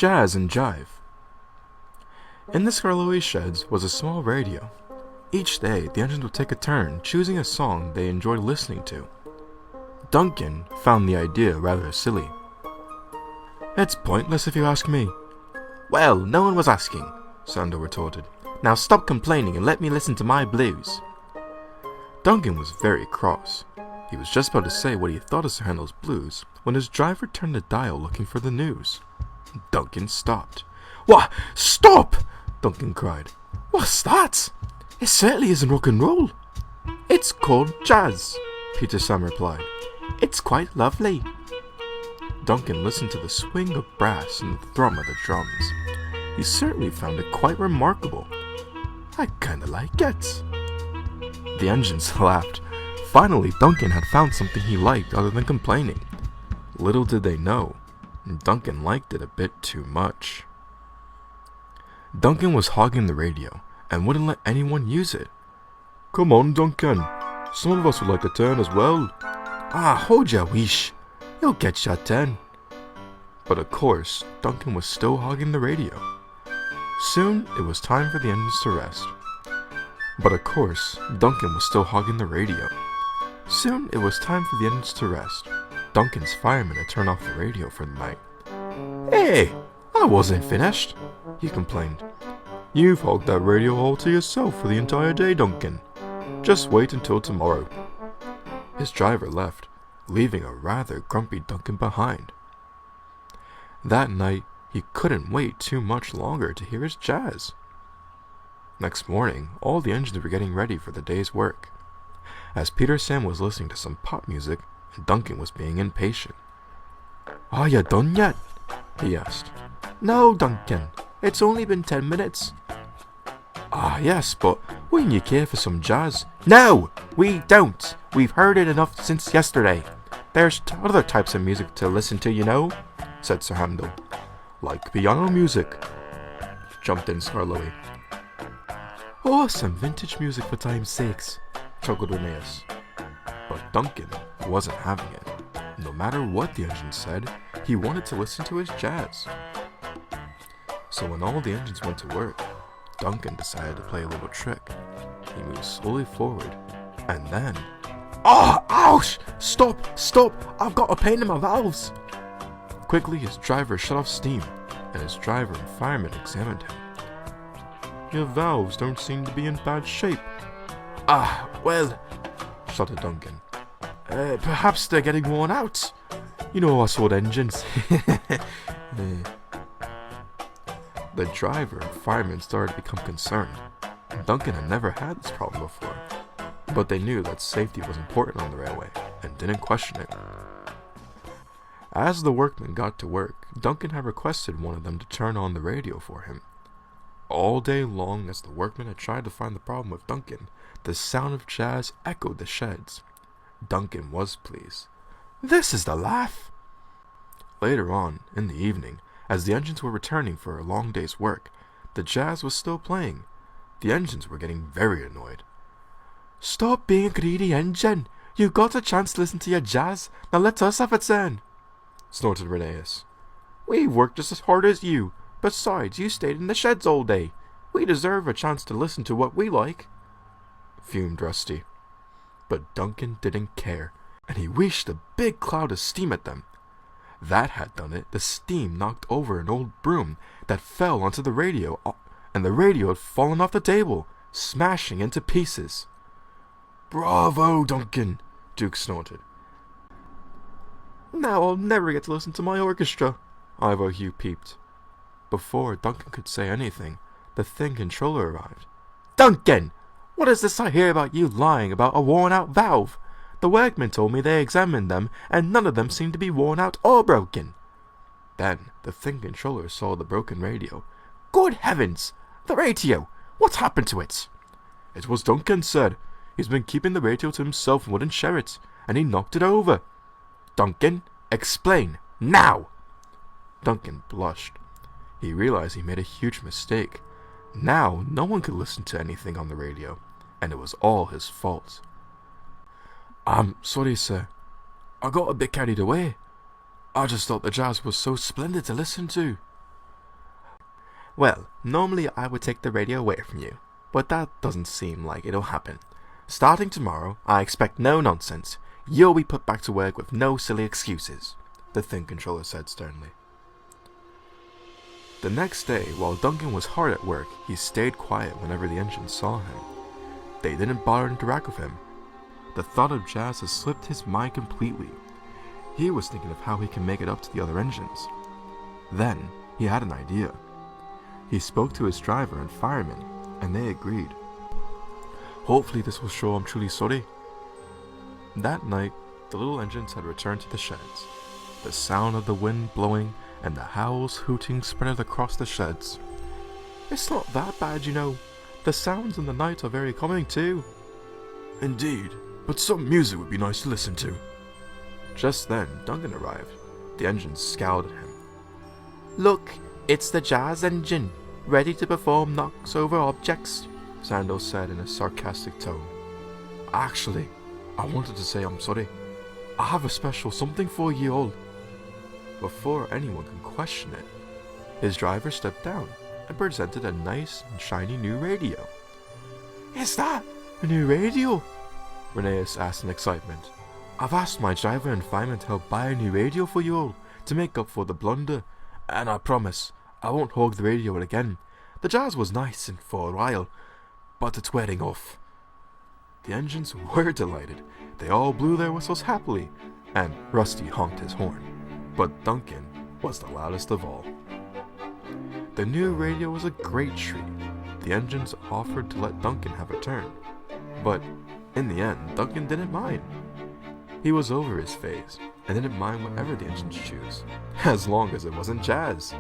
Jazz and Jive. In the Scarloey sheds was a small radio. Each day, the engines would take a turn choosing a song they enjoyed listening to. Duncan found the idea rather silly. "It's pointless if you ask me." "Well, no one was asking," Sando retorted. "Now stop complaining and let me listen to my blues." Duncan was very cross. He was just about to say what he thought of Sir Handel's blues when his driver turned the dial looking for the news. Duncan stopped. "What? Stop!" Duncan cried. "What's that? It certainly isn't rock and roll." "It's called jazz," Peter Sam replied. "It's quite lovely." Duncan listened to the swing of brass and the thrum of the drums. He certainly found it quite remarkable. "I kinda like it." The engines laughed. Finally, Duncan had found something he liked other than complaining. Little did they know, Duncan liked it a bit too much. Duncan was hogging the radio and wouldn't let anyone use it. "Come on, Duncan. Some of us would like a turn as well." "Ah, hold your wish. You'll get your turn." But of course, Duncan was still hogging the radio. Soon, it was time for the engines to rest. But of course, Duncan was still hogging the radio. Soon, it was time for the engines to rest. Duncan's fireman had turned off the radio for the night. "Hey, I wasn't finished," he complained. "You've hogged that radio all to yourself for the entire day, Duncan. Just wait until tomorrow." His driver left, leaving a rather grumpy Duncan behind. That night, he couldn't wait too much longer to hear his jazz. Next morning, all the engines were getting ready for the day's work. As Peter Sam was listening to some pop music, Duncan was being impatient. "Are you done yet?" he asked. "No, Duncan. It's only been 10 minutes. "Ah, yes, but wouldn't you care for some jazz?" "No, we don't. We've heard it enough since yesterday. There's other types of music to listen to, you know," said Sir Handel. "Like piano music," jumped in Scarloey. "Oh, some vintage music for time's sakes," chuckled Aeneas. But Duncan wasn't having it. No matter what the engine said, he wanted to listen to his jazz. So when all the engines went to work, Duncan decided to play a little trick. He moved slowly forward, and then... "Ah, ouch! Stop! Stop! I've got a pain in my valves!" Quickly, his driver shut off steam, and his driver and fireman examined him. "Your valves don't seem to be in bad shape." "Ah, well," shouted Duncan. Perhaps they're getting worn out. You know us old engines." The driver and fireman started to become concerned. Duncan had never had this problem before, but they knew that safety was important on the railway and didn't question it. As the workmen got to work, Duncan had requested one of them to turn on the radio for him. All day long, as the workmen had tried to find the problem with Duncan, the sound of jazz echoed the sheds. Duncan was pleased. "This is the laugh." Later on, in the evening, as the engines were returning for a long day's work, the jazz was still playing. The engines were getting very annoyed. "Stop being a greedy engine. You got a chance to listen to your jazz. Now let us have a turn," snorted Rheneas. "We've worked just as hard as you. Besides, you stayed in the sheds all day. We deserve a chance to listen to what we like," fumed Rusty. But Duncan didn't care, and he wished a big cloud of steam at them. That had done it. The steam knocked over an old broom that fell onto the radio, and the radio had fallen off the table, smashing into pieces. "Bravo, Duncan!" Duke snorted. "Now I'll never get to listen to my orchestra," Ivo Hugh peeped. Before Duncan could say anything, the Thing Controller arrived. "Duncan! What is this I hear about you lying about a worn-out valve? The workmen told me they examined them, and none of them seemed to be worn out or broken." Then the Thing Controller saw the broken radio. "Good heavens! The radio! What happened to it?" "It was Duncan, sir. He's been keeping the radio to himself and wouldn't share it, and he knocked it over." "Duncan, explain, now!" Duncan blushed. He realized he made a huge mistake. Now no one could listen to anything on the radio, and it was all his fault. "I'm sorry, sir. I got a bit carried away. I just thought the jazz was so splendid to listen to." Well, normally I would take the radio away from you, but that doesn't seem like it'll happen. Starting tomorrow, I expect no nonsense. You'll be put back to work with no silly excuses, the thing controller said sternly. The next day, while Duncan was hard at work, he stayed quiet whenever the engines saw him. They didn't bother to interact with him. The thought of Jazz had slipped his mind completely. He was thinking of how he can make it up to the other engines. Then, he had an idea. He spoke to his driver and fireman, and they agreed. Hopefully this will show I'm truly sorry. That night, the little engines had returned to the sheds. The sound of the wind blowing and the howls hooting spread across the sheds. It's not that bad, you know. The sounds in the night are very calming too. Indeed, but some music would be nice to listen to. Just then, Duncan arrived. The engines scowled at him. Look, it's the Jazz engine, ready to perform knocks over objects, Sandoz said in a sarcastic tone. Actually, I wanted to say I'm sorry. I have a special something for you all. Before anyone could question it, his driver stepped down and presented a nice and shiny new radio. Is that a new radio? Rheneas asked in excitement. I've asked my driver and fireman to help buy a new radio for you all to make up for the blunder, and I promise I won't hog the radio again. The Jazz was nice and for a while, but it's wearing off. The engines were delighted. They all blew their whistles happily, and Rusty honked his horn. But Duncan was the loudest of all. The new radio was a great treat. The engines offered to let Duncan have a turn, but in the end, Duncan didn't mind. He was over his phase and didn't mind whatever the engines choose, as long as it wasn't Jazz.